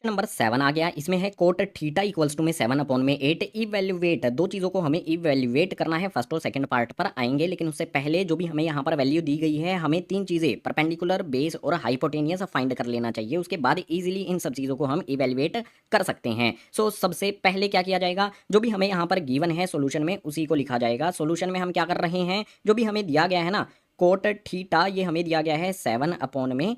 Number 7 आ गया। इसमें है कोट थीटा इक्वल्स टू में 7/8 इवैल्यूएट। दो चीज़ों को हमें इवैल्यूएट करना है, फर्स्ट और सेकंड पार्ट पर आएंगे, लेकिन उससे पहले जो भी हमें यहाँ पर वैल्यू दी गई है, हमें तीन चीज़ें परपेंडिकुलर, बेस और हाइपोटेनियस फाइंड कर लेना चाहिए। उसके बाद इजीली इन सब चीज़ों को हम इवैल्यूएट कर सकते हैं। सो सबसे पहले क्या किया जाएगा, जो भी हमें यहाँ पर गिवन है सोल्यूशन में उसी को लिखा जाएगा। सोल्यूशन में हम क्या कर रहे हैं, जो भी हमें दिया गया है ना कोट थीटा, ये हमें दिया गया है 7/8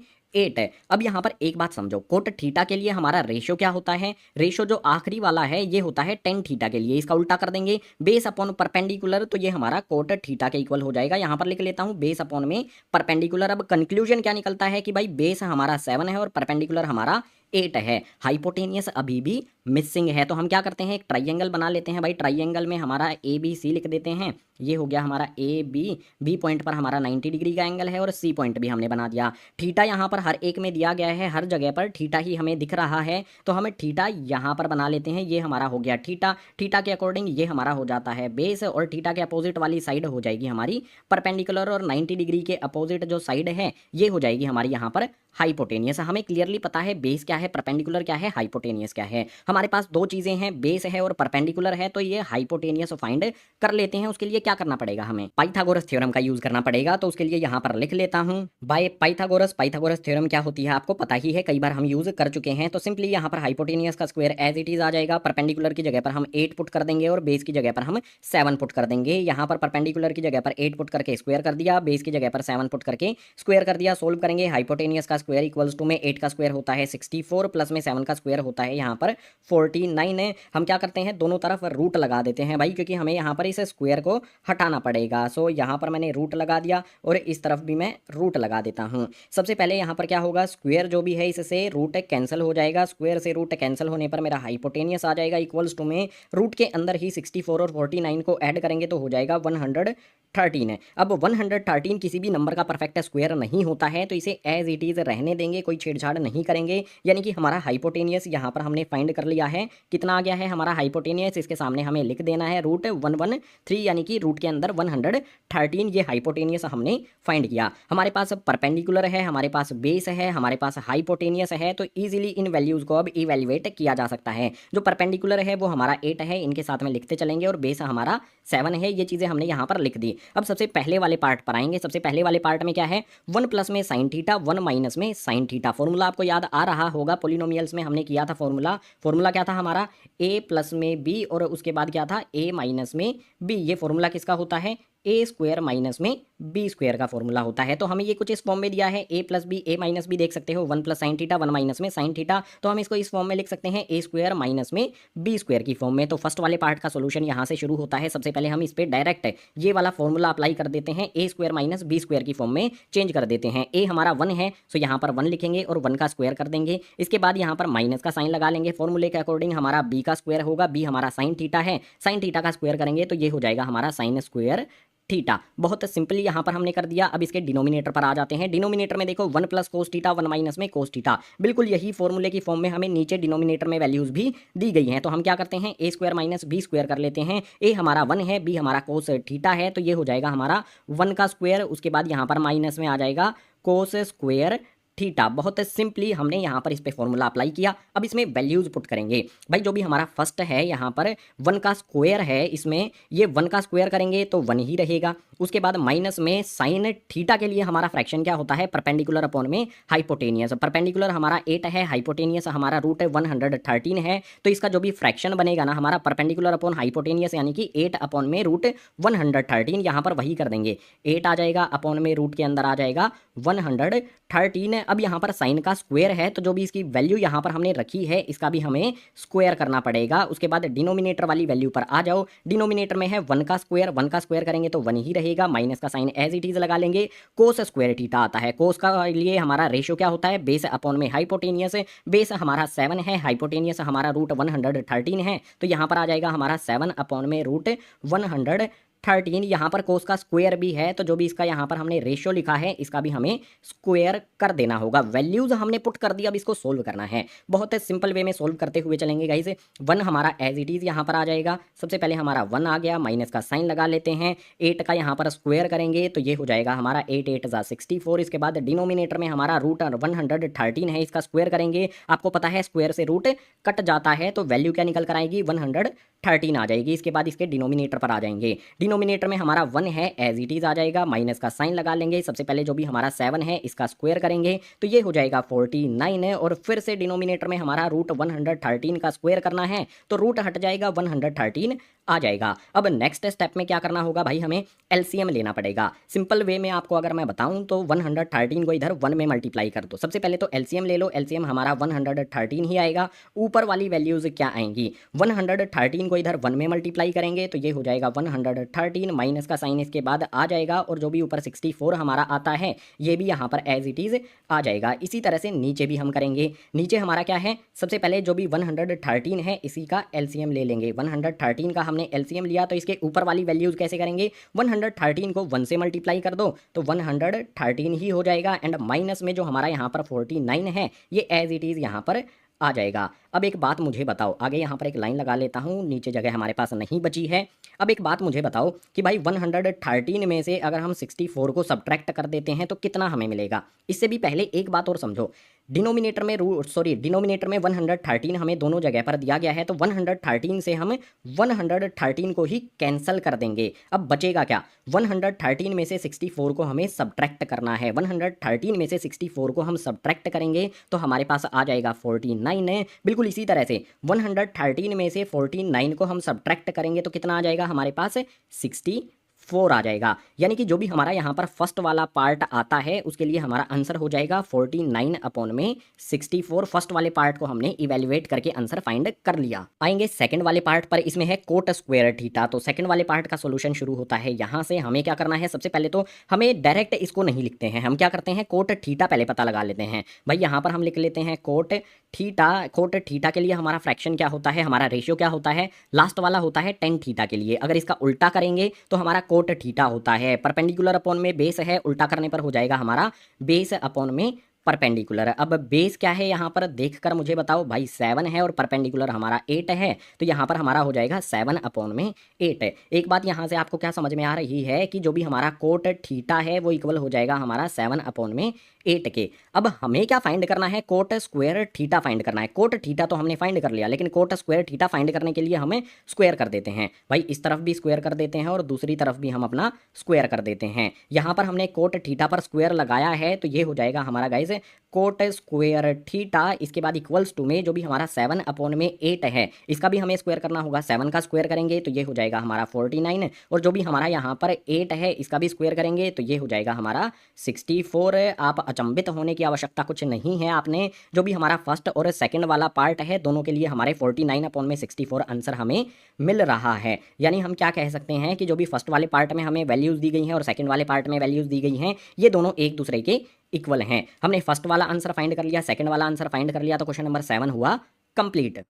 है। अब यहाँ पर एक बात समझो, कोट थीटा के लिए हमारा रेशो क्या होता है, रेशो जो आखिरी वाला है ये होता है टेन थीटा के लिए। इसका उल्टा कर देंगे, बेस अपॉन परपेंडिकुलर, तो ये हमारा कोट थीटा के इक्वल हो जाएगा। यहाँ पर लिख लेता हूँ बेस अपॉन में परपेंडिकुलर। अब कंक्लूजन क्या निकलता है कि भाई बेस हमारा 7 है और परपेंडिकुलर हमारा 8 है। हाइपोटेनियस अभी भी मिसिंग है, तो हम क्या करते हैं, एक ट्राइंगल बना लेते हैं। भाई ट्राइंगल में हमारा ए बी सी लिख देते हैं। ये हो गया हमारा ए बी, बी पॉइंट पर हमारा 90 डिग्री का एंगल है और सी पॉइंट भी हमने बना दिया। थीटा यहाँ पर हर एक में दिया गया है, हर जगह पर थीटा ही हमें दिख रहा है, तो हमें थीटा यहाँ पर बना लेते हैं। ये हमारा हो गया थीटा। थीटा के अकॉर्डिंग ये हमारा हो जाता है बेस, और थीटा के अपोजिट वाली साइड हो जाएगी हमारी परपेंडिकुलर, और 90 डिग्री के अपोजिट जो साइड है ये हो जाएगी हमारी यहाँ पर हाइपोटेनियस। हमें क्लियरली पता है बेस क्या है, परपेंडिकुलर क्या है, हाइपोटेनियस क्या है। हमारे पास दो चीजें हैं, बेस है और परपेंडिकुलर है, तो ये हाइपोटेनियस फाइंड कर लेते हैं। उसके लिए क्या करना पड़ेगा, हमें पाइथागोरस थ्योरम का यूज करना पड़ेगा। तो उसके लिए यहाँ पर लिख लेता हूँ बाय पाइथागोरस। पाइथागोरस थ्योरम क्या होती है आपको पता ही है, कई बार हम यूज कर चुके हैं। तो सिंपली यहाँ पर हाइपोटेनियस का स्क्वायर एज इट इज आ जाएगा। परपेंडिकुलर की जगह पर हम 8 पुट कर देंगे और बेस की जगह पर हम 7 पुट कर देंगे। यहाँ पर परपेंडिकुलर की जगह पर 8 पुट करके स्क्वायर कर दिया, बेस की जगह पर 7 पुट करके स्क्वायर कर दिया। सोल्व करेंगे, हाइपोटेनियस का स्क्वायर इक्वल्स टू में 8 का स्क्वायर होता है 64 प्लस में 7 का स्क्वायर होता है यहाँ पर 49 है। हम क्या करते हैं, दोनों तरफ रूट लगा देते हैं भाई, क्योंकि हमें यहाँ पर इस स्क्वायर को हटाना पड़ेगा। सो यहाँ पर मैंने रूट लगा दिया और इस तरफ भी मैं रूट लगा देता हूँ। सबसे पहले यहाँ पर क्या होगा, स्क्वायर जो भी है इससे रूट कैंसिल हो जाएगा। स्क्वायर से रूट कैंसिल होने पर मेरा हाइपोटेनियस आ जाएगा इक्वल्स टू में रूट के अंदर ही 64 और 49 को ऐड करेंगे तो हो जाएगा 113 है। अब 113 किसी भी नंबर का परफेक्ट स्क्वायर नहीं होता है, तो इसे एज इट इज रहने देंगे, कोई छेड़छाड़ नहीं करेंगे। यानी कि हमारा हाइपोटेनियस यहाँ पर हमने फाइंड कर लिया है। कितना आ गया है हमारा हाइपोटेनियस, इसके सामने हमें लिख देना है रूट 113, यानी कि रूट के अंदर 113। ये हाइपोटेनियस हमने फाइंड किया। हमारे पास परपेंडिकुलर है, हमारे पास बेस है, हमारे पास हाइपोटेनियस है, तो इजीली इन वैल्यूज को अब इवैल्यूएट किया जा सकता है। जो परपेंडिकुलर है वो हमारा 8 है, इनके साथ में लिखते चलेंगे, और बेस हमारा 7 है। ये चीजें हमने यहाँ पर लिख दी। अब सबसे पहले वाले पार्ट पर आएंगे। सबसे पहले वाले पार्ट में क्या है, 1 प्लस में साइन थीटा, 1 माइनस में साइन थीटा। फॉर्मूला आपको याद आ रहा होगा, पोलिनोमियल्स में हमने किया था फॉर्मूला। फॉर्मूला क्या था हमारा, ए प्लस में बी, और उसके बाद क्या था, ए माइनस में बी। ये फॉर्मूला किसका होता है, ए स्क्वायर माइनस में बी स्क्वायर का फॉर्मूला होता है। तो हमें ये कुछ इस फॉर्म में दिया है, ए प्लस बी, ए माइनस बी देख सकते हो, 1 प्लस साइन थीटा, 1 माइनस में साइन थीटा। तो हम इसको इस फॉर्म में लिख सकते हैं, ए स्क्वायर माइनस में बी स्क्वायर की फॉर्म में। तो फर्स्ट वाले पार्ट का सोल्यूशन यहाँ से शुरू होता है। सबसे पहले हम इस पर डायरेक्ट ये वाला फॉर्मूला अप्लाई कर देते हैं, ए स्क्वायर माइनस बी स्क्वायर की फॉर्म में चेंज कर देते हैं। ए हमारा 1 है, सो यहाँ पर 1 लिखेंगे और 1 का स्क्वायर कर देंगे। इसके बाद यहाँ पर माइनस का साइन लगा लेंगे। फॉर्मूले के अकॉर्डिंग हमारा बी का स्क्वायर होगा, बी हमारा साइन थीटा है, साइन थीटा का स्क्वायर करेंगे तो ये हो जाएगा हमारा साइन स्क्वायर थीटा। बहुत सिंपली यहाँ पर हमने कर दिया। अब इसके डिनोमिनेटर पर आ जाते हैं। डिनोमिनेटर में देखो 1 प्लस कोस थीटा, 1 माइनस में कोस थीटा, बिल्कुल यही फॉर्मूले की फॉर्म में हमें नीचे डिनोमिनेटर में वैल्यूज भी दी गई हैं। तो हम क्या करते हैं, ए स्क्वायर माइनस बी स्क्वायर कर लेते हैं। ए हमारा 1 है, बी हमारा कोस थीटा है, तो ये हो जाएगा हमारा 1 का स्क्वायर। उसके बाद यहाँ पर माइनस में आ जाएगा कोस स्क्वायर थीटा। बहुत सिंपली हमने यहाँ पर इस पे फॉर्मूला अप्लाई किया। अब इसमें वैल्यूज पुट करेंगे भाई। जो भी हमारा फर्स्ट है यहाँ पर 1 का स्क्वायर है, इसमें ये 1 का स्क्वायर करेंगे तो 1 ही रहेगा। उसके बाद माइनस में साइन थीटा के लिए हमारा फ्रैक्शन क्या होता है, परपेंडिकुलर अपॉन में हाइपोटेनियस। परपेंडिकुलर हमारा 8 है, हाइपोटेनियस हमारा रूट 113 है, तो इसका जो भी फ्रैक्शन बनेगा ना हमारा परपेंडिकुलर अपॉन हाइपोटेनियस, यानी कि 8 अपॉन में रूट 113, यहाँ पर वही कर देंगे। 8 आ जाएगा, अपॉन में रूट के अंदर आ जाएगा 113। अब यहाँ पर साइन का स्क्वायर है, तो जो भी इसकी वैल्यू यहाँ पर हमने रखी है इसका भी हमें स्क्वायर करना पड़ेगा। उसके बाद डिनोमिनेटर वाली वैल्यू पर आ जाओ। डिनोमिनेटर में है 1 का स्क्वायर, 1 का स्क्वायर करेंगे तो 1 ही रहेगा। माइनस का साइन एज इट इज लगा लेंगे। कोस स्क्वायर थीटा आता है। कोस का लिए हमारा रेशियो क्या होता है, बेस अपॉन में हाइपोटेनियस। बेस हमारा 7 है, हाइपोटेनियस हमारा रूट 113 है, तो यहाँ पर आ जाएगा हमारा 7 अपॉन में रूट 113। 13 यहाँ पर कोस का स्क्वायर भी है, तो जो भी इसका यहाँ पर हमने रेशियो लिखा है इसका भी हमें स्क्वायर कर देना होगा। वैल्यूज हमने पुट कर दिया, अब इसको सोल्व करना है। बहुत सिंपल वे में सोल्व करते हुए चलेंगे गाइस। 1 हमारा एज इट इज यहाँ पर आ जाएगा। सबसे पहले हमारा 1 आ गया, माइनस का साइन लगा लेते हैं। 8 का यहाँ पर स्क्वायर करेंगे तो ये हो जाएगा हमारा 8 8 64। इसके बाद डिनोमिनेटर में हमारा रूट 113 है, इसका स्क्वायर करेंगे। आपको पता है स्क्वायर से रूट कट जाता है तो वैल्यू क्या निकल कर आएगी, 113 आ जाएगी। इसके बाद इसके डिनोमिनेटर पर आ जाएंगे। डिनोमिनेटर में हमारा 1 है, एज इट इज आ जाएगा, माइनस का साइन लगा लेंगे। सबसे पहले जो भी हमारा 7 है इसका स्क्वायर करेंगे तो ये हो जाएगा 49 है, और फिर से डिनोमिनेटर में हमारा रूट 113 का स्क्वायर करना है तो रूट हट जाएगा, 113 आ जाएगा। अब नेक्स्ट स्टेप में क्या करना होगा भाई, हमें एलसीएम लेना पड़ेगा। सिंपल वे में आपको अगर मैं बताऊं तो 113 को इधर 1 में मल्टीप्लाई कर दो। सबसे पहले तो एलसीएम ले लो, एलसीएम हमारा 113 ही आएगा। ऊपर वाली वैल्यूज क्या आएंगी, 113 को इधर 1 में मल्टीप्लाई करेंगे तो ये हो जाएगा 113, माइनस का साइन इसके बाद आ जाएगा, और जो भी ऊपर 64 हमारा आता है ये भी यहाँ पर एज इट इज आ जाएगा। इसी तरह से नीचे भी हम करेंगे। नीचे हमारा क्या है, सबसे पहले जो भी 113 है इसी का एलसीएम ले लेंगे। 113 का हमने एलसीएम लिया तो इसके ऊपर वाली वैल्यूज कैसे करेंगे, 113 को 1 से मल्टीप्लाई कर दो तो 113 ही हो जाएगा, एंड माइनस में जो हमारा यहाँ पर 49 है ये एज इट इज यहाँ पर आ जाएगा। अब एक बात मुझे बताओ, आगे यहाँ पर एक लाइन लगा लेता हूँ, नीचे जगह हमारे पास नहीं बची है। अब एक बात मुझे बताओ कि भाई 113 में से अगर हम 64 को सब्ट्रैक्ट कर देते हैं तो कितना हमें मिलेगा। इससे भी पहले एक बात और समझो, डिनोमिनेटर में डिनोमिनेटर में 113 हमें दोनों जगह पर दिया गया है, तो 113 से हम 113 को ही कैंसिल कर देंगे। अब बचेगा क्या, 113 में से 64 को हमें सब्ट्रैक्ट करना है। 113 में से 64 को हम सब्ट्रैक्ट करेंगे तो हमारे पास आ जाएगा 49 है। बिल्कुल इसी तरह से 113 में से 49 को हम सब्ट्रैक्ट करेंगे तो कितना आ जाएगा हमारे पास, 64 आ जाएगा। यानी कि जो भी हमारा यहाँ पर फर्स्ट वाला पार्ट आता है उसके लिए हमारा आंसर हो जाएगा 49 अपॉन में 64। फर्स्ट वाले पार्ट को हमने इवेल्युएट करके आंसर फाइंड कर लिया। आएंगे सेकंड वाले पार्ट पर, इसमें है कोट स्क्वायर थीटा। तो सेकंड वाले पार्ट का सोल्यूशन शुरू होता है यहाँ से। हमें क्या करना है, सबसे पहले तो हमें डायरेक्ट इसको नहीं लिखते हैं, हम क्या करते हैं कोट थीटा पहले पता लगा लेते हैं। भाई यहाँ पर हम लिख लेते हैं कोट थीटा। कोट थीटा के लिए हमारा फ्रैक्शन क्या होता है, हमारा रेशियो क्या होता है, लास्ट वाला होता है टेन थीटा के लिए। अगर इसका उल्टा करेंगे तो हमारा कोट थीटा होता है। परपेंडिकुलर अपॉन में बेस है, उल्टा करने पर हो जाएगा हमारा बेस अपॉन में परपेंडिकुलर। अब बेस क्या है यहाँ पर देखकर मुझे बताओ भाई, 7 है और परपेंडिकुलर हमारा 8 है, तो यहाँ पर हमारा हो जाएगा 7 अपॉन में 8। एक बात यहाँ से आपको क्या समझ में आ रही है कि जो भी हमारा कोट थीटा है वो इक्वल हो जाएगा हमारा 7 अपॉन में 8 के। अब हमें क्या फाइंड करना है, कोट स्क्वायर थीटा फाइंड करना है। कोट थीटा तो हमने फाइंड कर लिया, लेकिन कोट स्क्वायर थीटा फाइंड करने के लिए हमें स्क्वायर कर देते हैं। भाई इस तरफ भी स्क्वायर कर देते हैं और दूसरी तरफ भी हम अपना स्क्वायर कर देते हैं। यहाँ पर हमने कोट थीटा पर स्क्वायर लगाया है तो ये हो जाएगा हमारा गाइस कोट स्क्वायर थीटा। इसके बाद इक्वल्स टू में जो भी हमारा 7 अपॉन में 8 है इसका भी हमें स्क्वायर करना होगा। 7 का स्क्वायर करेंगे तो ये हो जाएगा हमारा 49, और जो भी हमारा यहाँ पर 8 है इसका भी स्क्वायर करेंगे तो ये हो जाएगा हमारा 64। आप अचंभित होने की आवश्यकता कुछ नहीं है। आपने जो भी हमारा फर्स्ट और सेकंड वाला पार्ट है दोनों के लिए हमारे 49 अपॉन में 64 आंसर हमें मिल रहा है। यानी हम क्या कह सकते हैं कि जो भी फर्स्ट वाले पार्ट में हमें वैल्यूज दी गई हैं और सेकंड वाले पार्ट में वैल्यूज दी गई हैं ये दोनों एक दूसरे के इक्वल हैं। हमने फर्स्ट वाला आंसर फाइंड कर लिया, सेकंड वाला आंसर फाइंड कर लिया, तो क्वेश्चन नंबर 7 हुआ कंप्लीट।